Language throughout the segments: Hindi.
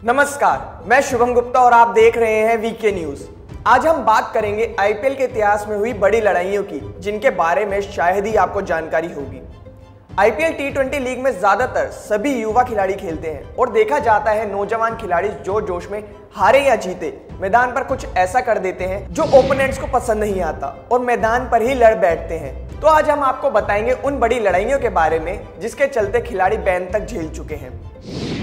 नमस्कार, मैं शुभम गुप्ता और आप देख रहे हैं वीके न्यूज। आज हम बात करेंगे आईपीएल के इतिहास में हुई बड़ी लड़ाइयों की, जिनके बारे में शायद ही आपको जानकारी होगी। आईपीएल टी20 लीग में ज्यादातर सभी युवा खिलाड़ी खेलते हैं और देखा जाता है नौजवान खिलाड़ी जो जोश में हारे या जीते मैदान पर कुछ ऐसा कर देते हैं जो ओपोनेंट्स को पसंद नहीं आता और मैदान पर ही लड़ बैठते हैं। तो आज हम आपको बताएंगे उन बड़ी लड़ाइयों के बारे में जिसके चलते खिलाड़ी बैन तक झेल चुके हैं।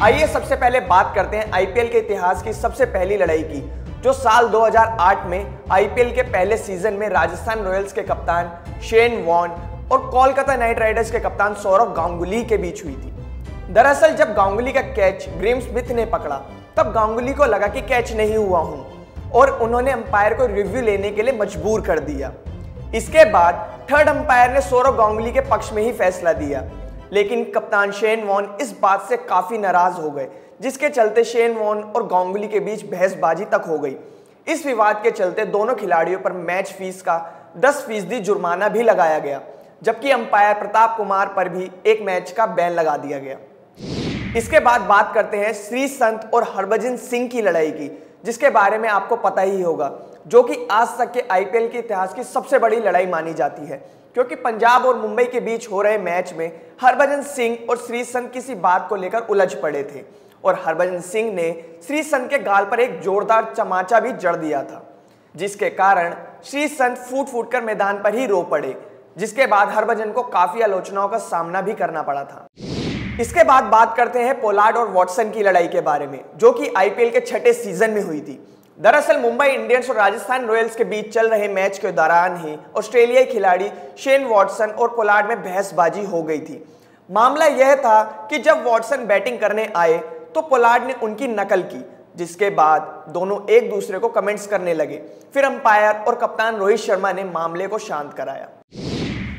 आइए सबसे पहले बात करते हैं आईपीएल के इतिहास की सबसे पहली लड़ाई की, जो साल 2008 में आईपीएल के पहले सीजन में राजस्थान रॉयल्स के कप्तान शेन वॉर्न और कोलकाता नाइट राइडर्स के कप्तान सौरव गांगुली के बीच हुई थी। दरअसल जब गांगुली का कैच ग्रेम स्मिथ ने पकड़ा तब गांगुली को लगा कि कैच नहीं हुआ हूं और उन्होंने अंपायर को रिव्यू लेने के लिए मजबूर कर दिया। इसके बाद थर्ड अंपायर ने सौरव गांगुली के पक्ष में ही फैसला दिया, लेकिन कप्तान शेन वॉर्न इस बात से काफी नाराज हो गए, जिसके चलते शेन वॉर्न और गांगुली के बीच बहसबाजी तक हो गई। इस विवाद के चलते दोनों खिलाड़ियों पर मैच फीस का 10% जुर्माना भी लगाया गया, जबकि अंपायर प्रताप कुमार पर भी एक मैच का बैन लगा दिया गया। इसके बाद बात करते हैं श्रीसंत और हरभजन सिंह की लड़ाई की, जिसके बारे में आपको पता ही होगा, जो कि आज तक के आईपीएल के इतिहास की सबसे बड़ी लड़ाई मानी जाती है, क्योंकि पंजाब और मुंबई के बीच हो रहे मैच में हरभजन सिंह और श्रीसंत किसी बात को लेकर उलझ पड़े थे और हरभजन सिंह ने श्रीसंत के गाल पर एक जोरदार चमाचा भी जड़ दिया था, जिसके कारण श्रीसंत फूट फूट कर मैदान पर ही रो पड़े, जिसके बाद हरभजन को काफी आलोचनाओं का सामना भी करना पड़ा था। इसके बाद बात करते हैं पोलार्ड और वॉटसन की लड़ाई के बारे में, जो कि आईपीएल के छठे सीजन में हुई थी। दरअसल मुंबई इंडियंस और राजस्थान रॉयल्स के बीच चल रहे मैच के दौरान ही ऑस्ट्रेलियाई खिलाड़ी शेन वॉटसन और पोलार्ड में बहसबाजी हो गई थी। मामला यह था कि जब वॉटसन बैटिंग करने आए तो पोलार्ड ने उनकी नकल की, जिसके बाद दोनों एक दूसरे को कमेंट्स करने लगे। फिर अंपायर और कप्तान रोहित शर्मा ने मामले को शांत कराया।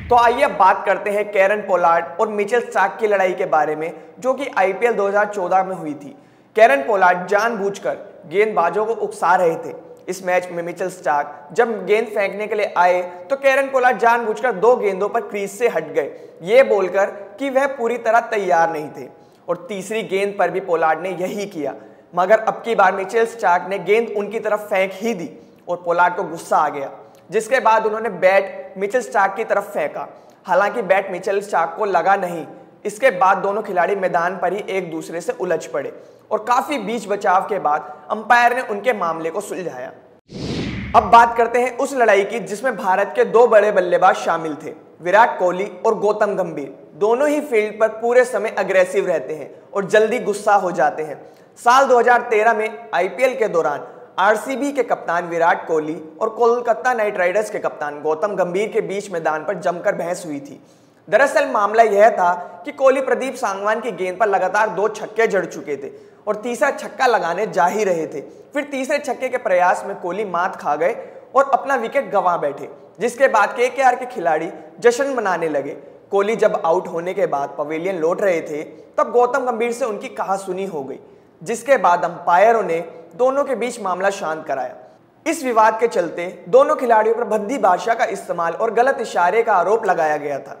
तो आइए अब बात करते हैं कैरन पोलार्ड और मिचेल स्टार्क की लड़ाई के बारे में, जो कि आईपीएल 2014 में हुई थी। कैरन पोलार्ड जानबूझकर गेंदबाजों को उकसा रहे थे। इस मैच में मिचेल स्टार्क जब गेंद फेंकने के लिए आए तो कैरन पोलार्ड जानबूझकर 2 गेंदों पर क्रीज से हट गए, ये बोलकर कि वह पूरी तरह तैयार नहीं थे, और तीसरी गेंद पर भी पोलार्ड ने यही किया, मगर अब की बार मिचेल स्टार्क ने गेंद उनकी तरफ फेंक ही दी और पोलार्ड को गुस्सा आ गया, जिसके बाद उन्होंने बैट मिचेल स्टार्क की तरफ फेंका। हालांकि बैट मिचेल स्टार्क को लगा नहीं। इसके बाद दोनों खिलाड़ी मैदान पर ही एक दूसरे से उलझ पड़े और काफी बीच बचाव के बाद अंपायर ने उनके मामले को सुलझाया। अब बात करते हैं उस लड़ाई की जिसमें भारत के 2 बड़े बल्लेबाज शामिल थे, विराट कोहली और गौतम गंभीर। दोनों ही फील्ड पर पूरे समय अग्रेसिव रहते हैं और जल्दी गुस्सा हो जाते हैं। साल 2013 में आईपीएल के दौरान आरसीबी के कप्तान विराट कोहली और कोलकाता नाइट राइडर्स के कप्तान गौतम गंभीर के बीच मैदान पर जमकर बहस हुई थी। दरअसल मामला यह था कि कोहली प्रदीप सांगवान की गेंद पर लगातार 2 छक्के जड़ चुके थे और तीसरा छक्का लगाने जा ही रहे थे। फिर तीसरे छक्के के प्रयास में कोहली मात खा गए और अपना विकेट गंवा बैठे, जिसके बाद केकेआर के खिलाड़ी जश्न मनाने लगे। कोहली जब आउट होने के बाद पवेलियन लौट रहे थे तब गौतम गंभीर से उनकी कहासुनी हो गई, जिसके बाद अंपायरों ने दोनों के बीच मामला शांत कराया। इस विवाद के चलते दोनों खिलाड़ियों पर भद्दी भाषा का इस्तेमाल और गलत इशारे का आरोप लगाया गया था।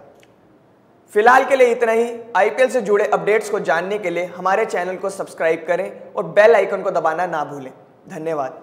फिलहाल के लिए इतना ही। आईपीएल से जुड़े अपडेट्स को जानने के लिए हमारे चैनल को सब्सक्राइब करें और बेल आइकन को दबाना ना भूलें। धन्यवाद।